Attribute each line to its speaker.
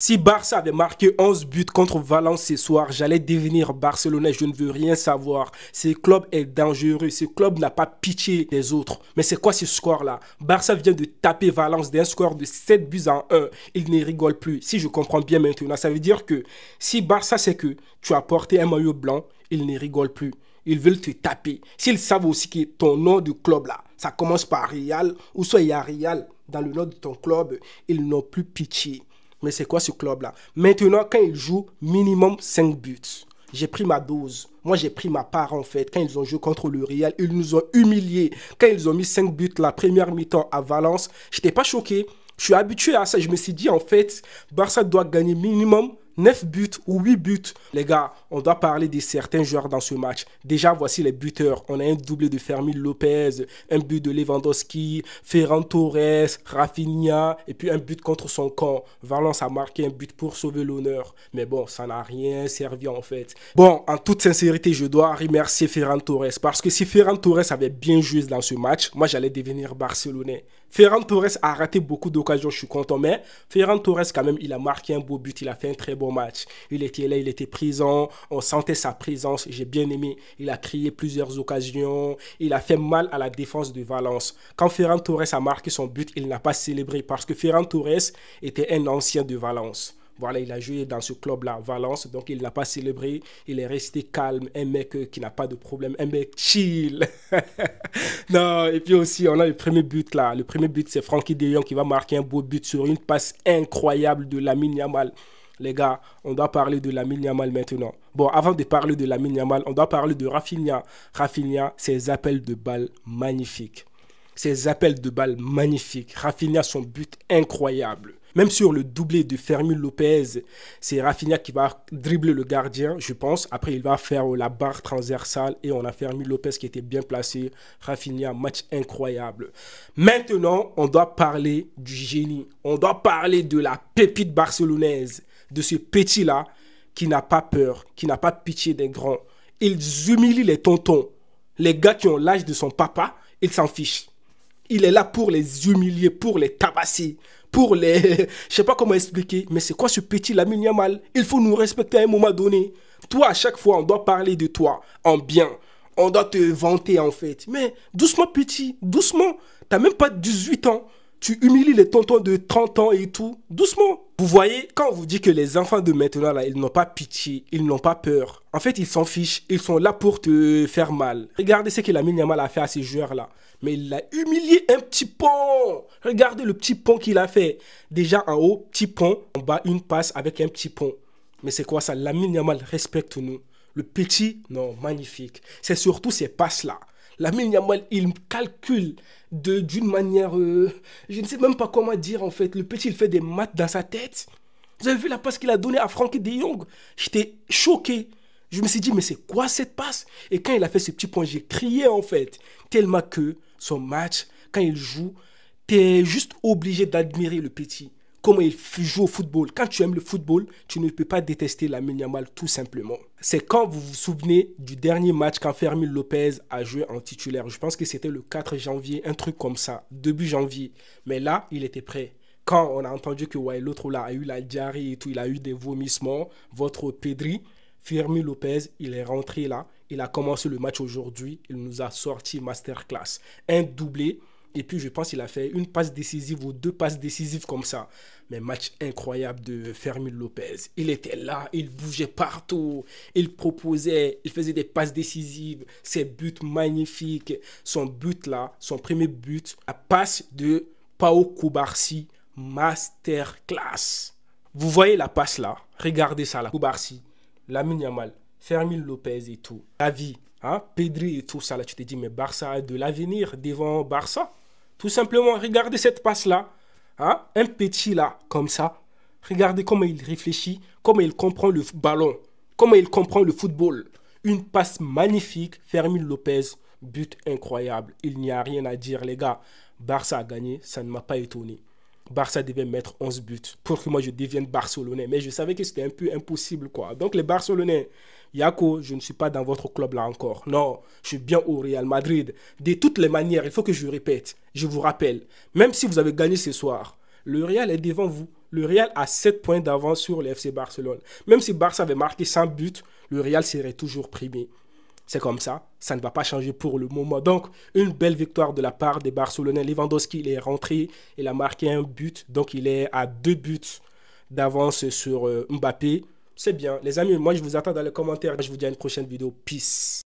Speaker 1: Si Barça avait marqué 11 buts contre Valence ce soir, j'allais devenir barcelonais, je ne veux rien savoir. Ce club est dangereux, ce club n'a pas pitié des autres. Mais c'est quoi ce score-là? Barça vient de taper Valence d'un score de 7 buts à 1. Il ne rigole plus. Si je comprends bien maintenant, ça veut dire que si Barça sait que tu as porté un maillot blanc, ils ne rigolent plus. Ils veulent te taper. S'ils savent aussi que ton nom de club là, ça commence par Real, ou soit il y a Real dans le nom de ton club, ils n'ont plus pitié. Mais c'est quoi ce club-là? Maintenant, quand ils jouent, minimum 5 buts. J'ai pris ma dose. Moi, j'ai pris ma part, en fait. Quand ils ont joué contre le Real, ils nous ont humiliés. Quand ils ont mis 5 buts la première mi-temps à Valence, je n'étais pas choqué. Je suis habitué à ça. Je me suis dit, en fait, Barça doit gagner minimum 9 buts ou 8 buts. Les gars, on doit parler de certains joueurs dans ce match. Déjà, voici les buteurs. On a un doublé de Fermín López, un but de Lewandowski, Ferran Torres, Rafinha, et puis un but contre son camp. Valence a marqué un but pour sauver l'honneur. Mais bon, ça n'a rien servi en fait. Bon, en toute sincérité, je dois remercier Ferran Torres. Parce que si Ferran Torres avait bien joué dans ce match, moi j'allais devenir barcelonais. Ferran Torres a raté beaucoup d'occasions, je suis content. Mais Ferran Torres, quand même, il a marqué un beau but. Il a fait un très bon match. Il était là, il était présent. On sentait sa présence. J'ai bien aimé. Il a créé plusieurs occasions. Il a fait mal à la défense de Valence. Quand Ferran Torres a marqué son but, il n'a pas célébré parce que Ferran Torres était un ancien de Valence. Voilà, il a joué dans ce club-là, Valence, donc il n'a pas célébré. Il est resté calme, un mec qui n'a pas de problème, un mec chill. Non, et puis aussi, on a le premier but là. Le premier but, c'est Frenkie de Jong qui va marquer un beau but sur une passe incroyable de Lamine Yamal. Les gars, on doit parler de Lamine Yamal maintenant. Bon, avant de parler de Lamine Yamal, on doit parler de Rafinha. Rafinha, ses appels de balles magnifiques. Ses appels de balles magnifiques. Rafinha, son but incroyable. Même sur le doublé de Fermín López, c'est Rafinha qui va dribbler le gardien, je pense. Après, il va faire la barre transversale et on a Fermín López qui était bien placé. Rafinha, match incroyable. Maintenant, on doit parler du génie. On doit parler de la pépite barcelonaise, de ce petit-là qui n'a pas peur, qui n'a pas pitié des grands. Ils humilient les tontons. Les gars qui ont l'âge de son papa, ils s'en fichent. Il est là pour les humilier, pour les tabasser, pour les... Je sais pas comment expliquer, mais c'est quoi ce petit Lamine Yamal? Il faut nous respecter à un moment donné. Toi, à chaque fois, on doit parler de toi en bien. On doit te vanter, en fait. Mais doucement, petit, doucement. T'as même pas 18 ans. Tu humilies les tontons de 30 ans et tout. Doucement. Vous voyez, quand on vous dit que les enfants de maintenant, là, ils n'ont pas pitié, ils n'ont pas peur. En fait, ils s'en fichent. Ils sont là pour te faire mal. Regardez ce que Lamine Yamal a fait à ces joueurs-là. Mais il a humilié un petit pont. Regardez le petit pont qu'il a fait. Déjà en haut, petit pont. En bas, une passe avec un petit pont. Mais c'est quoi ça? Lamine Yamal, respecte-nous. Le petit, non, magnifique. C'est surtout ces passes-là. Lamine Yamal, il calcule d'une manière... je ne sais même pas comment dire en fait. Le petit, il fait des maths dans sa tête. Vous avez vu la passe qu'il a donnée à Frenkie de Jong? J'étais choqué. Je me suis dit, mais c'est quoi cette passe? Et quand il a fait ce petit point, j'ai crié en fait. Tellement que son match, quand il joue, tu es juste obligé d'admirer le petit. Comment il joue au football. Quand tu aimes le football, tu ne peux pas détester Lamine Yamal tout simplement. C'est quand vous vous souvenez du dernier match quand Fermín López a joué en titulaire. Je pense que c'était le 4 janvier, un truc comme ça, début janvier. Mais là, il était prêt. Quand on a entendu que ouais, l'autre là a eu la diarrhée et tout, il a eu des vomissements, votre Pedri, Fermín López, il est rentré là. Il a commencé le match aujourd'hui. Il nous a sorti masterclass. Un doublé. Et puis, je pense qu'il a fait une passe décisive ou deux passes décisives comme ça. Mais match incroyable de Fermín López. Il était là, il bougeait partout. Il proposait, il faisait des passes décisives. Ses buts magnifiques. Son but là, son premier but, la passe de Pau Cubarsí, masterclass. Vous voyez la passe là? Regardez ça là. Cubarsí, Lamine Yamal, Fermín López et tout. La vie. Hein? Pedri et tout ça, là, tu te dis, mais Barça a de l'avenir devant Barça. Tout simplement, regardez cette passe-là. Hein? Un petit là, comme ça. Regardez comment il réfléchit, comment il comprend le ballon, comment il comprend le football. Une passe magnifique, Fermín López, but incroyable. Il n'y a rien à dire, les gars. Barça a gagné, ça ne m'a pas étonné. Barça devait mettre 11 buts pour que moi je devienne barcelonais. Mais je savais que c'était un peu impossible, quoi. Donc les Barcelonais, Yako, je ne suis pas dans votre club là encore. Non, je suis bien au Real Madrid. De toutes les manières, il faut que je répète. Je vous rappelle, même si vous avez gagné ce soir, le Real est devant vous. le Real a 7 points d'avance sur le FC Barcelone. Même si Barça avait marqué 100 buts, le Real serait toujours premier. C'est comme ça ne va pas changer pour le moment. Donc, une belle victoire de la part des Barcelonais. Lewandowski, il est rentré, il a marqué un but, donc il est à 2 buts d'avance sur Mbappé. C'est bien. Les amis, moi je vous attends dans les commentaires. Je vous dis à une prochaine vidéo. Peace.